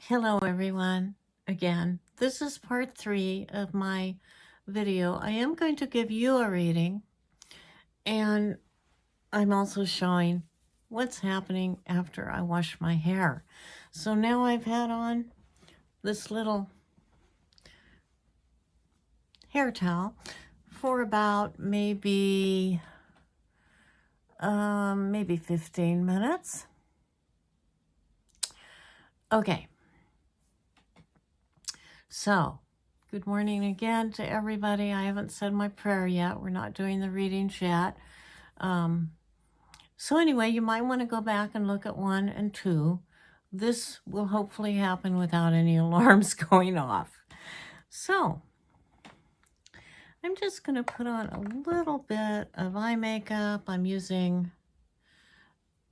Hello everyone. Again, this is part 3 of my video. I am going to give you a reading, and I'm also showing what's happening after I wash my hair. So now I've had on this little hair towel for about maybe 15 minutes. Okay. So, good morning again to everybody. I haven't said my prayer yet. We're not doing the readings yet. So anyway, you might want to go back and look at 1 and 2. This will hopefully happen without any alarms going off. So, I'm just going to put on a little bit of eye makeup. I'm using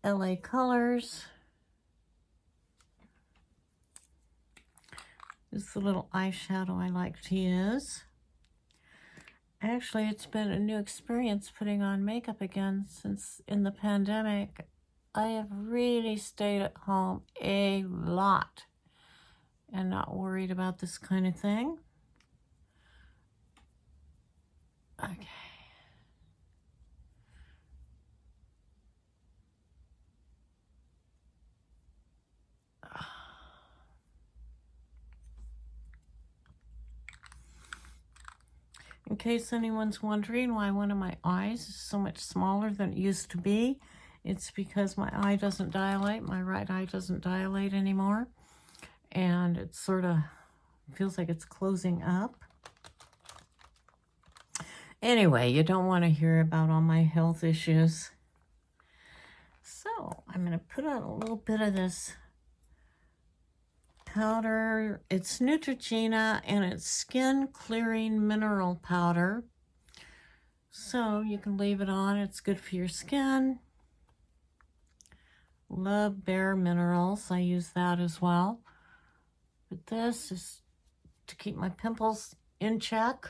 LA Colors. This is the little eyeshadow I like to use. Actually, it's been a new experience putting on makeup again since in the pandemic. I have really stayed at home a lot and not worried about this kind of thing. Okay. In case anyone's wondering why one of my eyes is so much smaller than it used to be, it's because my eye doesn't dilate. My right eye doesn't dilate anymore. And it sort of feels like it's closing up. Anyway, you don't want to hear about all my health issues. So I'm going to put on a little bit of this powder. It's Neutrogena and it's skin clearing mineral powder. So you can leave it on. It's good for your skin. Love Bare Minerals. I use that as well. But this is to keep my pimples in check.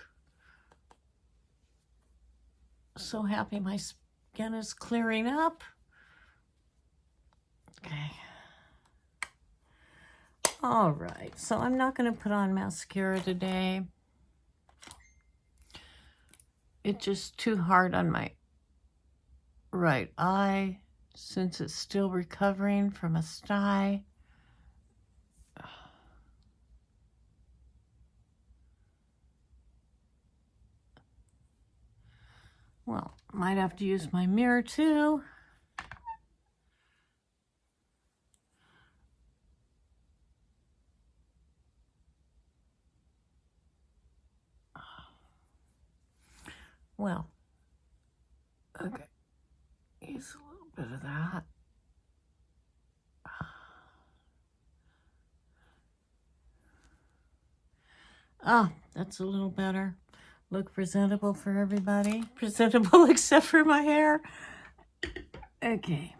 So happy my skin is clearing up. Okay. All right. So I'm not going to put on mascara today. It's just too hard on my right eye since it's still recovering from a sty. Well, might have to use my mirror too. Well, okay, use a little bit of that. Oh, that's a little better. Look presentable for everybody. Presentable except for my hair. Okay.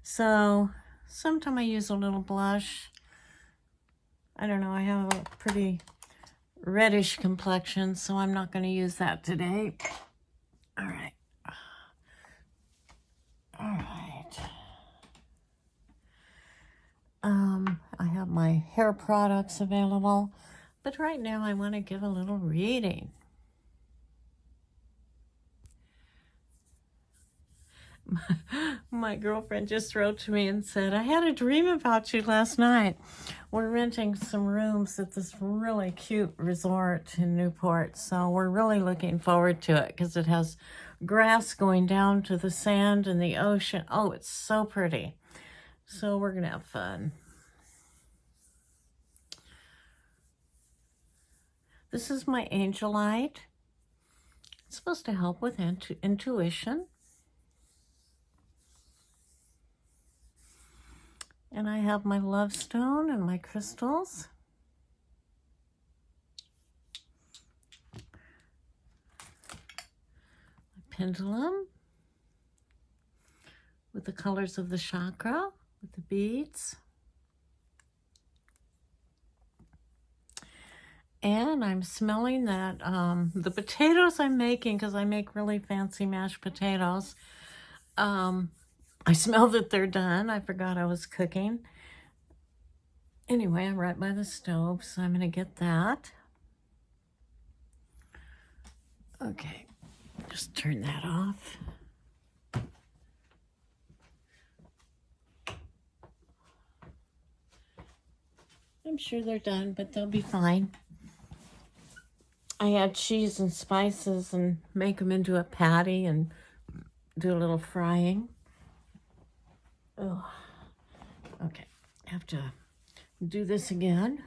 So, sometimes I use a little blush. I don't know, I have a pretty reddish complexion, so I'm not going to use that today. All right. All right. I have my hair products available, but right now I want to give a little reading. My girlfriend just wrote to me and said, I had a dream about you last night. We're renting some rooms at this really cute resort in Newport, so we're really looking forward to it because it has grass going down to the sand and the ocean. Oh, it's so pretty. So we're going to have fun. This is my angel light. It's supposed to help with intuition. And I have my love stone and my crystals. My pendulum with the colors of the chakra, with the beads. And I'm smelling that the potatoes I'm making, because I make really fancy mashed potatoes, I smell that they're done. I forgot I was cooking. Anyway, I'm right by the stove, so I'm going to get that. Okay, just turn that off. I'm sure they're done, but they'll be fine. I add cheese and spices and make them into a patty and do a little frying. Oh, okay. Have to do this again.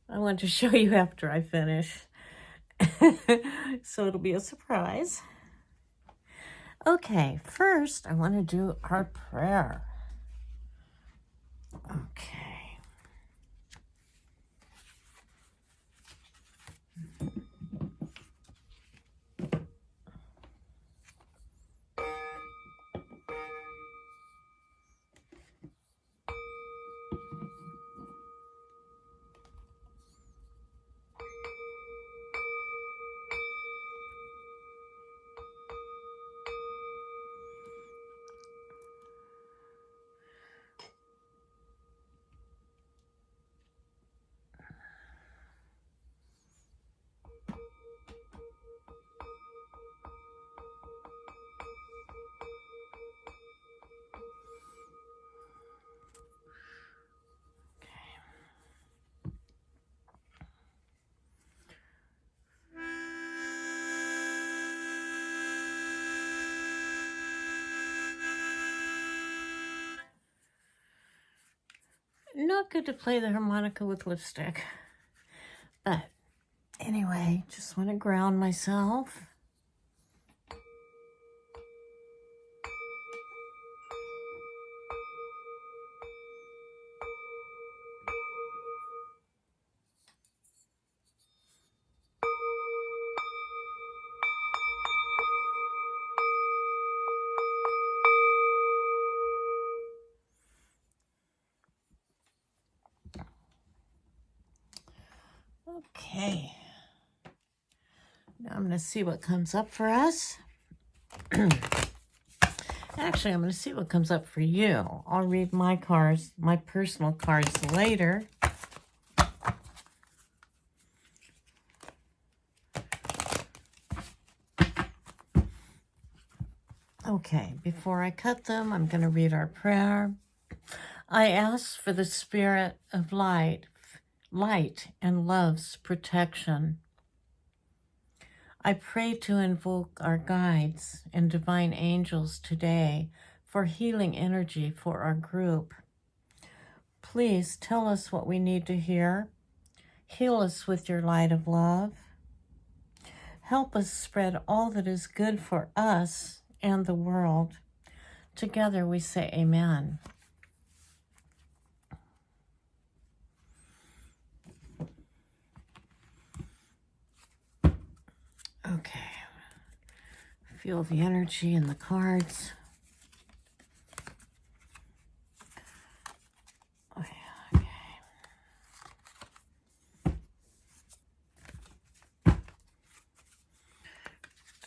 I want to show you after I finish. So it'll be a surprise. Okay, first I want to do our prayer. Okay. Not good to play the harmonica with lipstick. But anyway, just want to ground myself. Okay. Now I'm going to see what comes up for us. Actually, I'm going to see what comes up for you. I'll read my cards, my personal cards later. Okay, before I cut them, I'm going to read our prayer. I ask for the spirit of light and love's protection. I pray to invoke our guides and divine angels today for healing energy for our group. Please tell us what we need to hear. Heal us with your light of love. Help us spread all that is good for us and the world. Together we say amen. Okay. Feel the energy in the cards. Okay.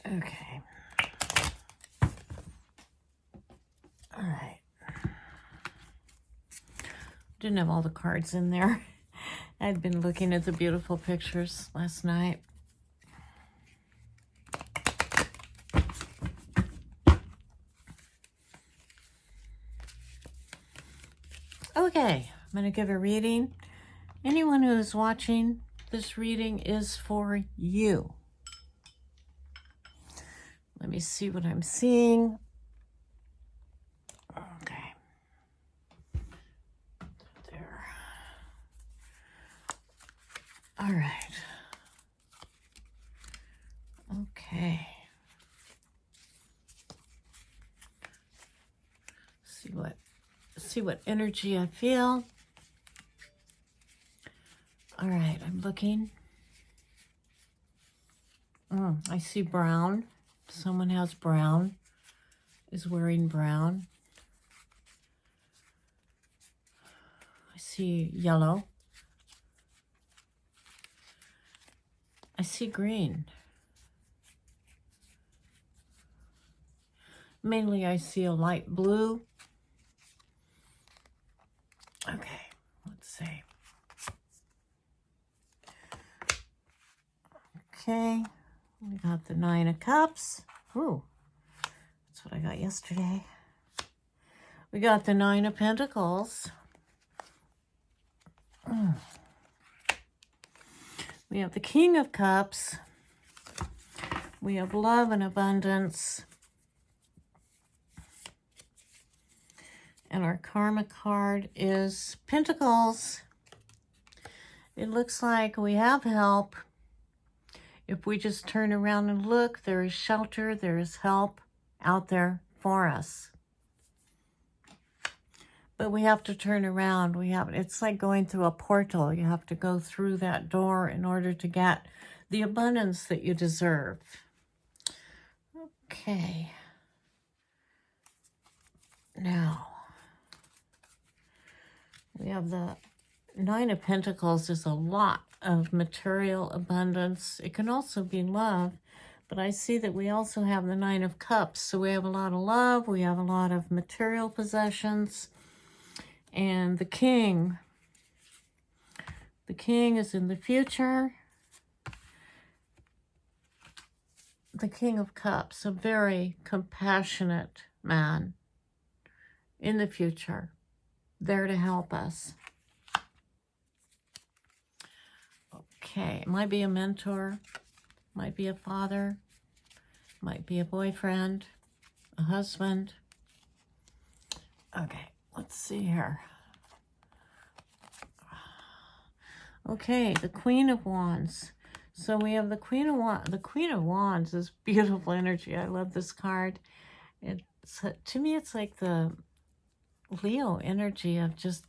Okay. All right. Didn't have all the cards in there. I'd been looking at the beautiful pictures last night. Okay, I'm going to give a reading. Anyone who is watching, this reading is for you. Let me see what I'm seeing. Okay. There. All right. Okay. See what energy I feel. All right, I'm looking. I see brown. Someone has brown, is wearing brown. I see yellow. I see green. Mainly I see a light blue. Okay, let's see. Okay, we got the Nine of Cups. Ooh, that's what I got yesterday. We got the Nine of Pentacles. We have the King of Cups. We have love and abundance. And our karma card is Pentacles. It looks like we have help. If we just turn around and look, there is shelter, there is help out there for us. But we have to turn around. It's like going through a portal. You have to go through that door in order to get the abundance that you deserve. Okay. Now, we have the Nine of Pentacles. Is a lot of material abundance. It can also be love, but I see that we also have the Nine of Cups. So we have a lot of love. We have a lot of material possessions. And the King is in the future. The King of Cups, a very compassionate man in the future, there to help us. Okay, it might be a mentor, might be a father, might be a boyfriend, a husband. Okay, let's see here. Okay, the Queen of Wands. So we have the Queen of Wands. The Queen of Wands is beautiful energy. I love this card. To me, it's like the Leo energy of just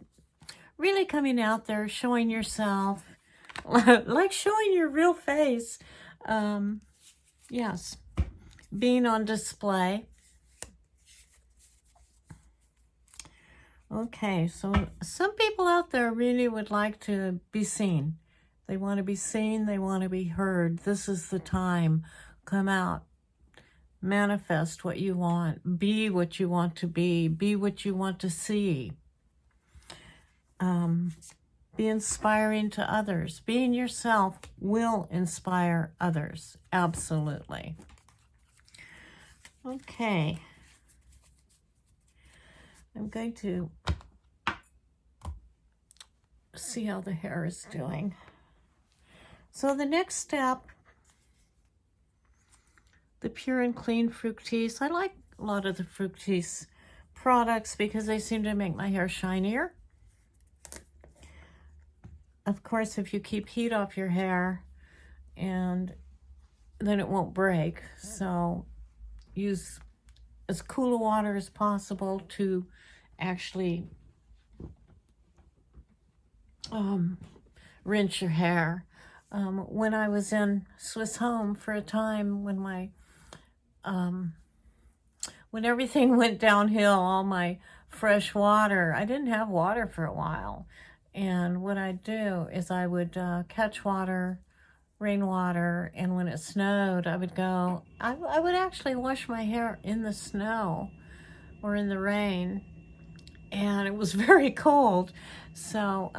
really coming out there, showing yourself, like showing your real face. Yes, being on display. Okay, so some people out there really would like to be seen. They want to be seen. They want to be heard. This is the time. Come out. Manifest what you want. Be what you want to be. Be what you want to see. Be inspiring to others. Being yourself will inspire others. Absolutely. Okay. I'm going to see how the hair is doing. So the next step, the Pure and Clean Fructis. I like a lot of the Fructis products because they seem to make my hair shinier. Of course, if you keep heat off your hair, and then it won't break. So use as cool a water as possible to actually rinse your hair. When I was in Swiss Home for a time, when everything went downhill, all my fresh water, I didn't have water for a while. And what I'd do is I would catch water, rainwater, and when it snowed, I would actually wash my hair in the snow or in the rain. And it was very cold. So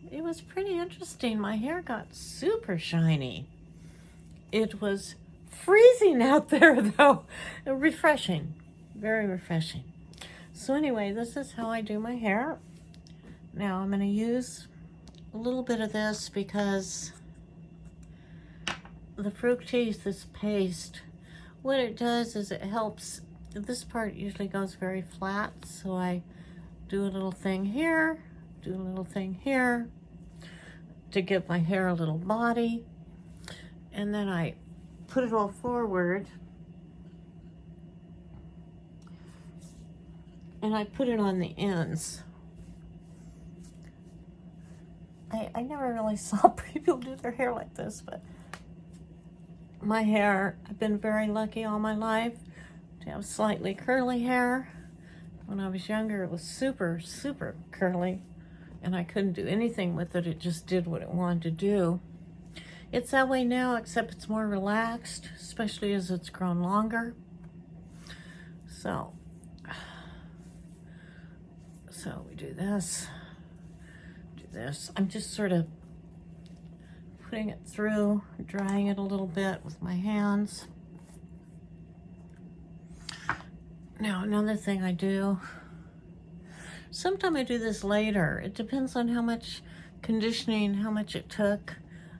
it was pretty interesting. My hair got super shiny. It was freezing out there, though. Refreshing. Very refreshing. So anyway, this is how I do my hair. Now I'm going to use a little bit of this because the Fructis, this paste, what it does is it helps. This part usually goes very flat, so I do a little thing here, do a little thing here to give my hair a little body, and then I put it all forward and I put it on the ends. I never really saw people do their hair like this, but my hair, I've been very lucky all my life to have slightly curly hair. When I was younger, it was super, super curly, and I couldn't do anything with it. It just did what it wanted to do. It's that way now, except it's more relaxed, especially as it's grown longer. So we do this, do this. I'm just sort of putting it through, drying it a little bit with my hands. Now, another thing I do, sometimes I do this later. It depends on how much conditioning, how much it took,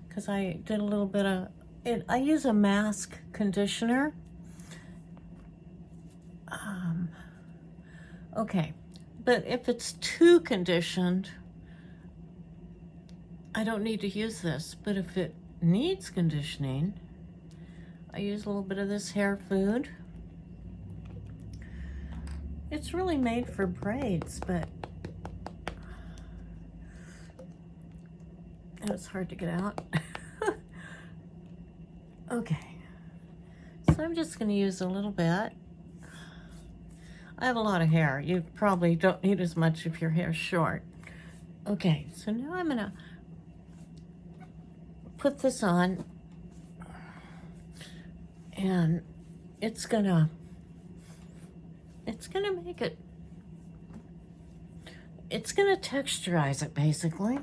because I did a little bit of it. I use a mask conditioner. Okay, but if it's too conditioned, I don't need to use this. But if it needs conditioning, I use a little bit of this hair food. It's really made for braids, but it's hard to get out. Okay, so I'm just going to use a little bit. I have a lot of hair. You probably don't need as much if your hair's short. Okay, so now I'm going to put this on, and it's gonna make it, it's gonna texturize it basically.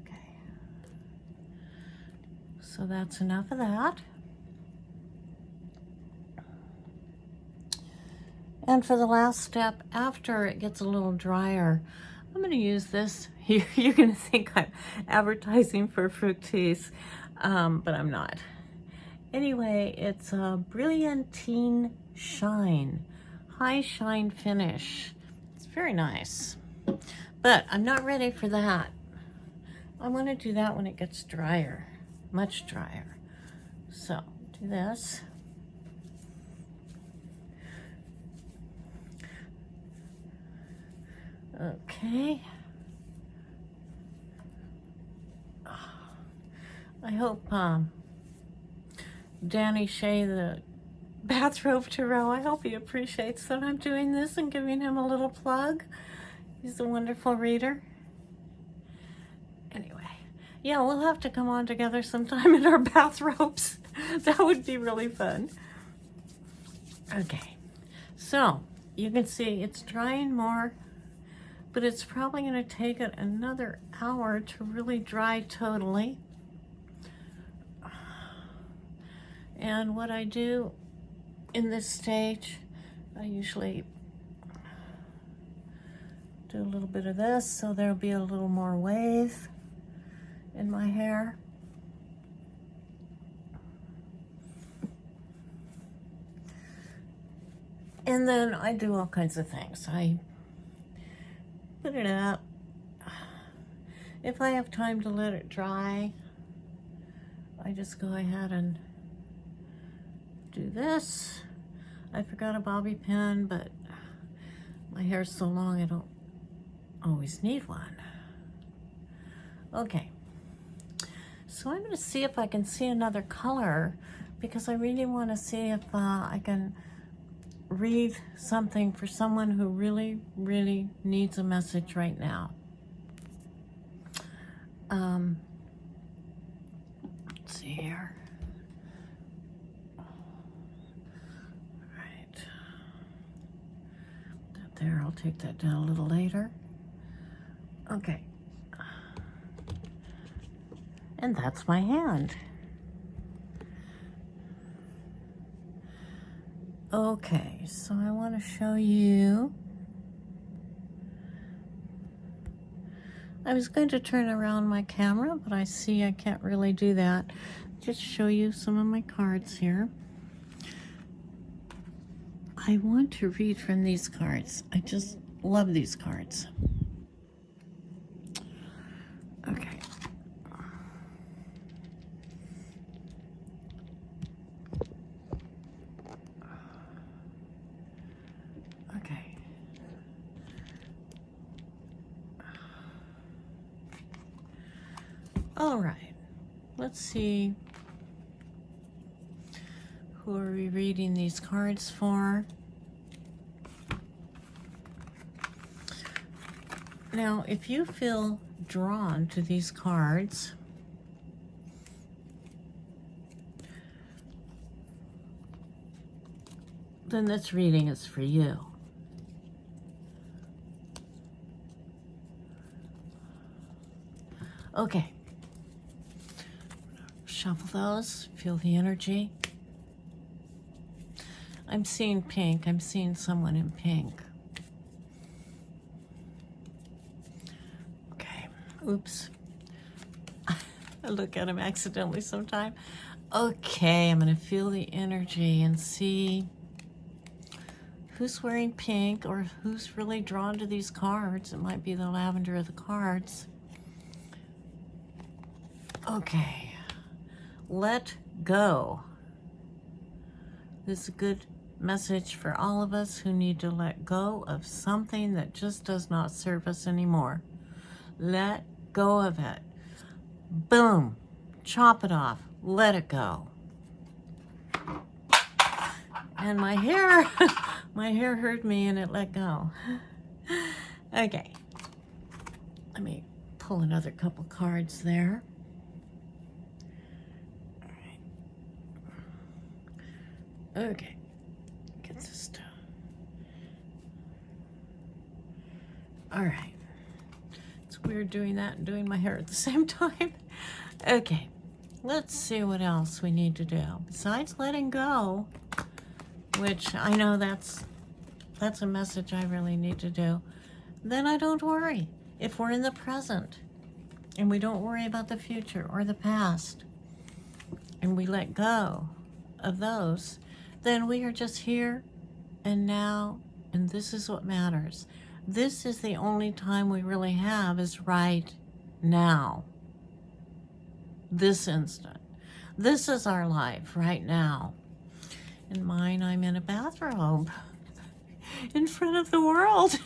Okay, so that's enough of that. And for the last step, after it gets a little drier, I'm going to use this. You're going to think I'm advertising for Fructis, but I'm not. Anyway, it's a Brilliantine Shine, high shine finish. It's very nice, but I'm not ready for that. I want to do that when it gets drier, much drier. So do this. Okay. I hope Danny Shea, the bathrobe tarot, I hope he appreciates that I'm doing this and giving him a little plug. He's a wonderful reader. Anyway, yeah, we'll have to come on together sometime in our bathrobes. That would be really fun. Okay, so you can see it's drying more, but it's probably going to take it another hour to really dry totally. And what I do in this stage, I usually do a little bit of this, so there'll be a little more wave in my hair. And then I do all kinds of things. I put it up. If I have time to let it dry, I just go ahead and do this. I forgot a bobby pin, but my hair's so long I don't always need one. Okay, so I'm going to see if I can see another color, because I really want to see if I can read something for someone who really, really needs a message right now. Let's see here. Right. That there, I'll take that down a little later. Okay. And that's my hand. Okay, so I want to show you. I was going to turn around my camera, but I see I can't really do that. Just show you some of my cards here. I want to read from these cards. I just love these cards. Okay. Okay. All right. Let's see. Who are we reading these cards for? Now, if you feel drawn to these cards, then this reading is for you. Okay. Shuffle those. Feel the energy. I'm seeing pink. I'm seeing someone in pink. Okay. Oops. I look at him accidentally sometime. Okay, I'm going to feel the energy and see who's wearing pink or who's really drawn to these cards. It might be the lavender of the cards. Okay. Let go. This is a good message for all of us who need to let go of something that just does not serve us anymore. Let go of it. Boom. Chop it off. Let it go. And my hair, my hair hurt me and it let go. Okay. Let me pull another couple cards there. All right. Okay. Get this done. All right. It's weird doing that and doing my hair at the same time. Okay. Let's see what else we need to do. Besides letting go, which I know that's a message I really need to do, then I don't worry. If we're in the present and we don't worry about the future or the past and we let go of those, then we are just here and now, and this is what matters. This is the only time we really have is right now. This instant. This is our life right now. In mine, I'm in a bathrobe in front of the world.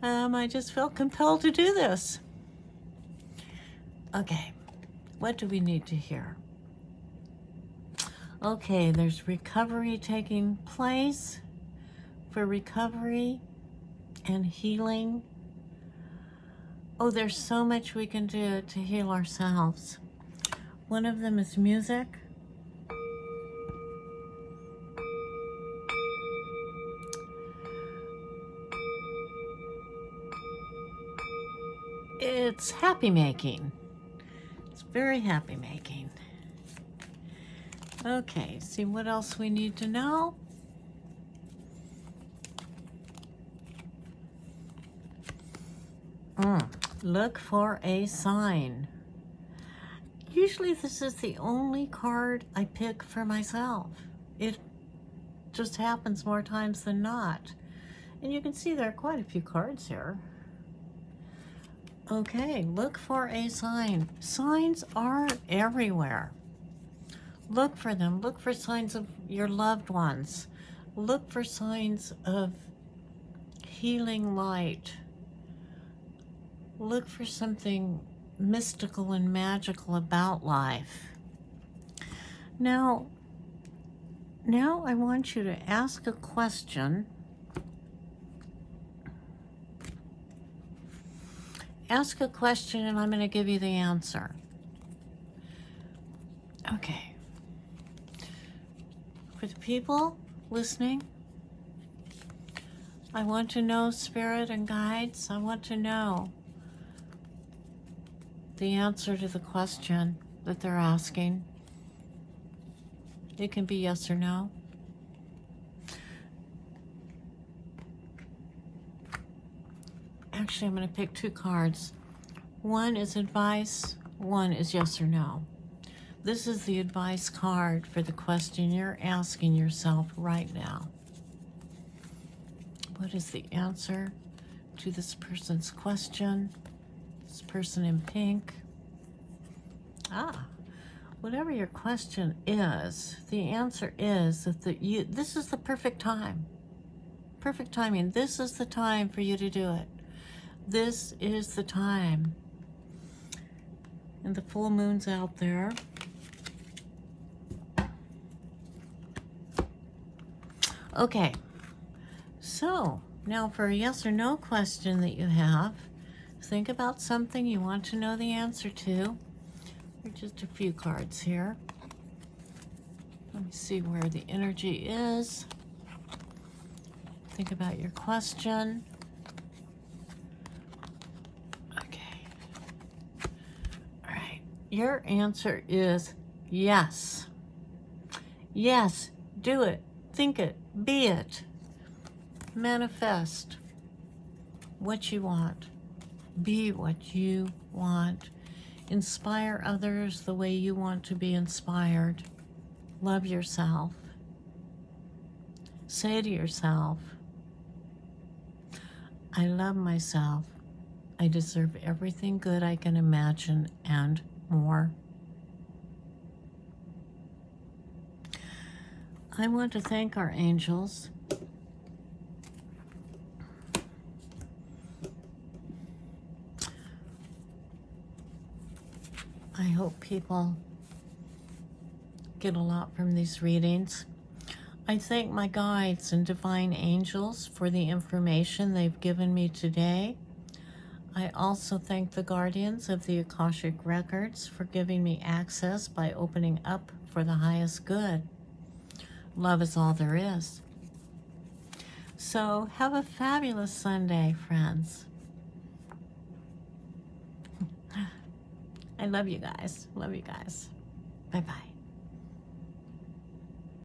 I just felt compelled to do this. Okay, what do we need to hear? Okay, there's recovery taking place. For recovery and healing. Oh, there's so much we can do to heal ourselves. One of them is music. It's happy making. It's very happy making. Okay, see what else we need to know. Look for a sign. Usually this is the only card I pick for myself. It just happens more times than not. And you can see there are quite a few cards here. Okay, look for a sign. Signs are everywhere. Look for them. Look for signs of your loved ones. Look for signs of healing light. Look for something mystical and magical about life. Now I want you to ask a question. Ask a question and I'm going to give you the answer. Okay. For the people listening, I want to know, Spirit and guides, I want to know the answer to the question that they're asking. It can be yes or no. Actually, I'm going to pick two cards. One is advice, one is yes or no. This is the advice card for the question you're asking yourself right now. What is the answer to this person's question? This person in pink. Whatever your question is, the answer is that this is the perfect time. Perfect timing. This is the time for you to do it. This is the time. And the full moon's out there. Okay. So, now for a yes or no question that you have, think about something you want to know the answer to. There are just a few cards here. Let me see where the energy is. think about your question. Okay. All right. Your answer is yes. Yes. Do it. Think it. Be it. Manifest what you want. Be what you want. Inspire others the way you want to be inspired. Love yourself. Say to yourself, I love myself. I deserve everything good I can imagine and more. I want to thank our angels. I hope people get a lot from these readings. I thank my guides and divine angels for the information they've given me today. I also thank the guardians of the Akashic Records for giving me access by opening up for the highest good. Love is all there is. So have a fabulous Sunday, friends. I love you guys. Love you guys. Bye-bye.